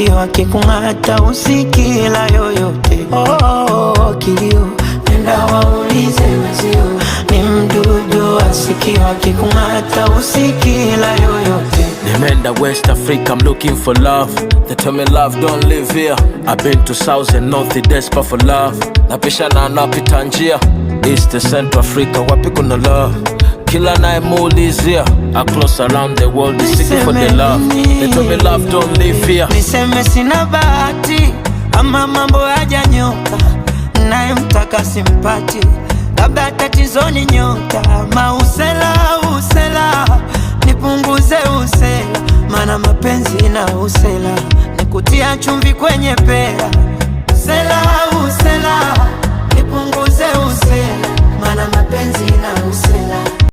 masikio akikung'ata usikila yoyote. Kilio nenda waulize wenzio, ni mdudu wa sikio akikung'ata usikila yoyote. Nimeenda West Africa, I'm looking for love. They tell me love don't live here. I've been to South and North, desperate for love. Napishana napita njia East and Central Africa, wapi kuna love? Kila nayemuulizia across around the world is seeking for the love. They tell me love don't live here. Niseme sina bahati ama mambo hajanyoka, naye mtaka simpati, labda tatizoni nyota. Mausela usela nipunguze usela, mana mapenzi na usela nikutia chumvi kwenye pera. Usela